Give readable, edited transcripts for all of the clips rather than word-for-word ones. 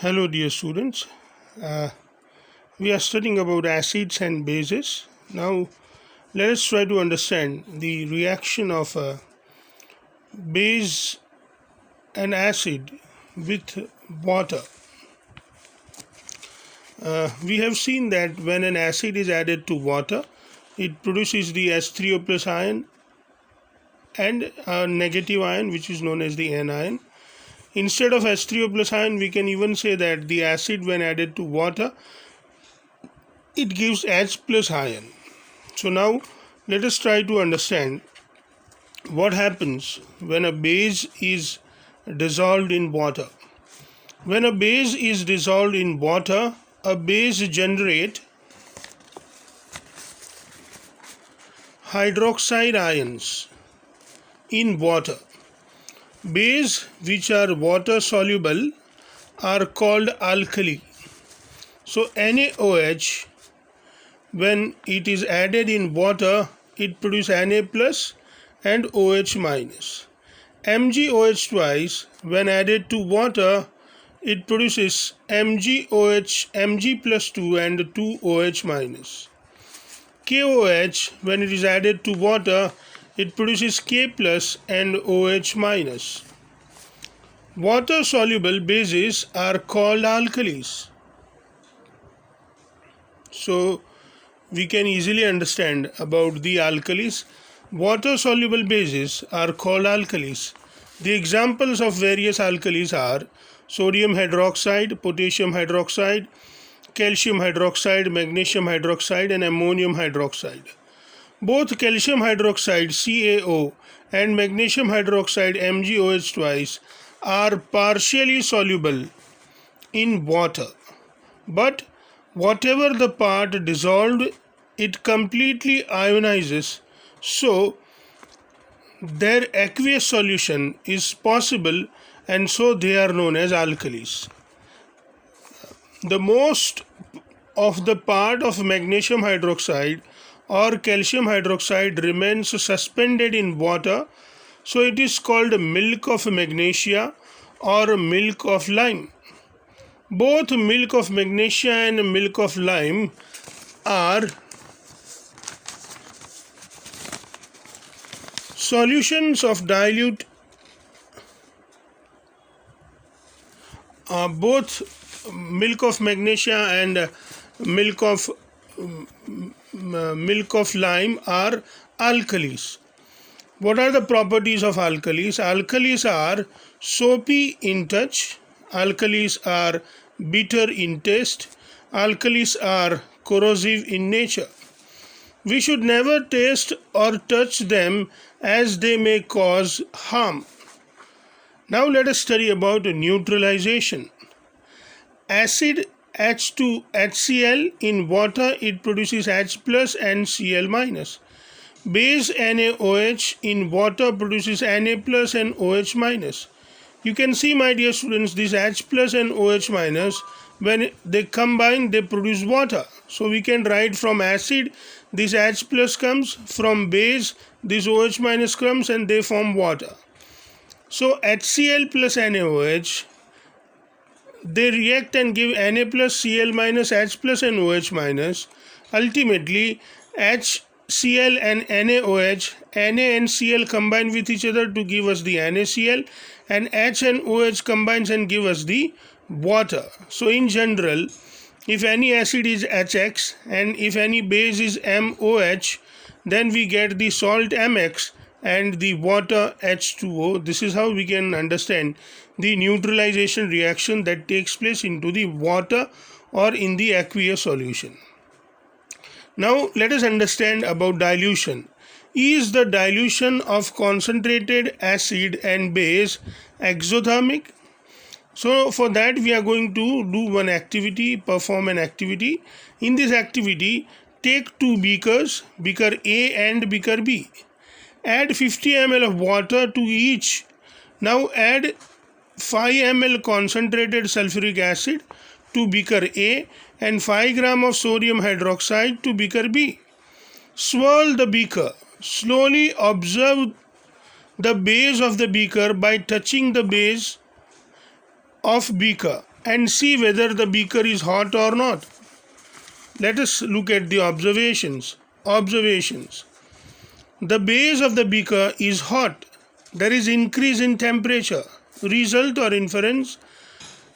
Hello, dear students. Uh, we are studying about acids and bases. Now, let us try to understand the reaction of a base and acid with water. We have seen that when an acid is added to water, it produces the H3O plus ion and a negative ion, which is known as the anion. Instead of H3O plus ion, we can even say that the acid, when added to water, it gives H plus ion. So now let us try to understand what happens when a base is dissolved in water. When a base is dissolved in water, a base generate hydroxide ions in water. Bases which are water soluble are called alkali. So NaOH, when it is added in water, it produces Na plus and OH minus. MgOH twice, when added to water, it produces MgOH, Mg plus 2 and 2OH minus. KOH, when it is added to water, it produces K plus and OH minus. Water soluble bases are called alkalis. So we can easily understand about the alkalis. Water soluble bases are called alkalis. The examples of various alkalis are sodium hydroxide, potassium hydroxide, calcium hydroxide, magnesium hydroxide and ammonium hydroxide. Both calcium hydroxide CaO and magnesium hydroxide MgOH twice are partially soluble in water, but whatever the part dissolved, it completely ionizes, so their aqueous solution is possible, and so they are known as alkalis. The most of the part of magnesium hydroxide or calcium hydroxide remains suspended in water, so it is called milk of magnesia or milk of lime. Both milk of magnesia and milk of lime are solutions of dilute. Both milk of magnesia and milk of lime are alkalis. What are the properties of alkalis? Alkalis are soapy in touch, alkalis are bitter in taste, alkalis are corrosive in nature. We should never taste or touch them as they may cause harm. Now let us study about neutralization. Acid H2HCl in water, it produces H plus and Cl minus. Base NaOH in water produces Na plus and OH minus. You can see, my dear students, this H plus and OH minus, when they combine, they produce water. So we can write from acid, this H plus comes, from base, this OH minus comes, and they form water. So HCl plus NaOH, they react and give Na plus, Cl minus, H plus and OH minus. Ultimately, HCl and NaOH, Na and Cl combine with each other to give us the NaCl, and H and OH combines and give us the water. So in general, if any acid is HX and if any base is MOH, then we get the salt MX and the water H2O. This is how we can understand the neutralization reaction that takes place into the water or in the aqueous solution. Now let us understand about dilution. Is the dilution of concentrated acid and base exothermic? So for that we are going to do one activity, perform an activity. In this activity, take two beakers, beaker A and beaker B. Add 50 ml of water to each. Now add 5 ml concentrated sulfuric acid to beaker A and 5 gram of sodium hydroxide to beaker B. Swirl the beaker. Slowly observe the base of the beaker by touching the base of beaker and see whether the beaker is hot or not. Let us look at the observations. Observations. The base of the beaker is hot. There is increase in temperature. Result or inference: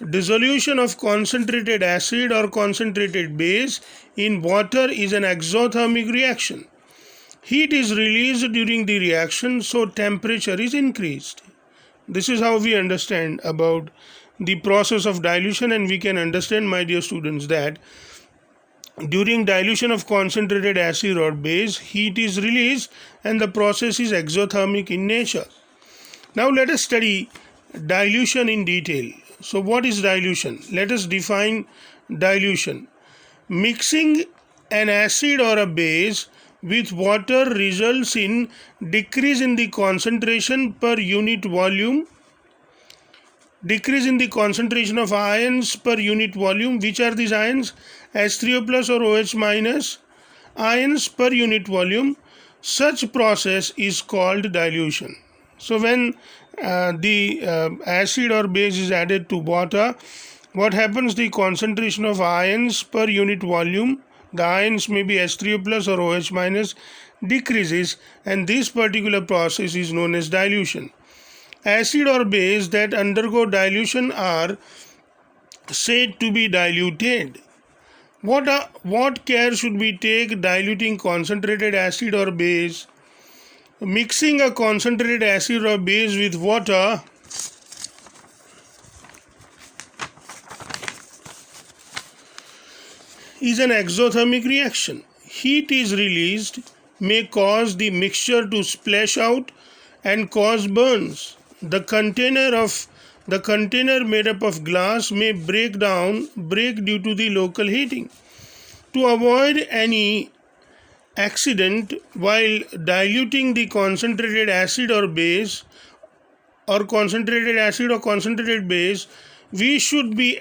dissolution of concentrated acid or concentrated base in water is an exothermic reaction. Heat is released during the reaction, so temperature is increased. This is how we understand about the process of dilution, and we can understand, my dear students, that during dilution of concentrated acid or base, heat is released and the process is exothermic in nature. Now let us study dilution in detail. So what is dilution? Let us define dilution. Mixing an acid or a base with water results in decrease in the concentration per unit volume, decrease in the concentration of ions per unit volume. Which are these ions? H3O plus or OH minus ions per unit volume. Such process is called dilution. So when the acid or base is added to water, what happens? The concentration of ions per unit volume, the ions may be H3O plus or OH minus, decreases, and this particular process is known as dilution. Acid or base that undergo dilution are said to be diluted. What care should we take diluting concentrated acid or base? Mixing a concentrated acid or base with water is an exothermic reaction. Heat is released, may cause the mixture to splash out and cause burns. The container made up of glass may break due to the local heating. To avoid any accident while diluting the concentrated acid or base, or concentrated acid or concentrated base, we should be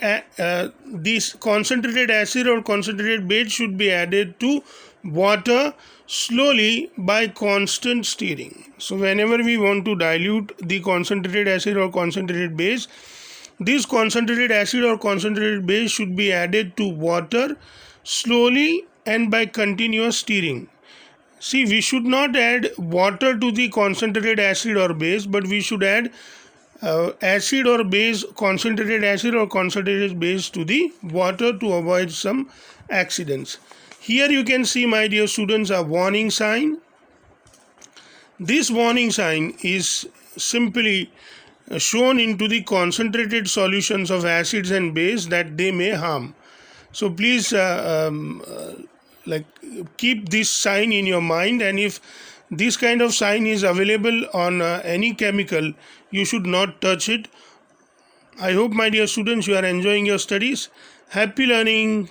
this concentrated acid or concentrated base should be added to water slowly by constant stirring. So whenever we want to dilute the concentrated acid or concentrated base, this concentrated acid or concentrated base should be added to water slowly and by continuous stirring. See, we should not add water to the concentrated acid or base, but we should add acid or base, concentrated acid or concentrated base to the water to avoid some accidents. Here you can see, my dear students, a warning sign. This warning sign is simply shown into the concentrated solutions of acids and base that they may harm. So please keep this sign in your mind, and if this kind of sign is available on any chemical, you should not touch it. I hope, my dear students, you are enjoying your studies. Happy learning.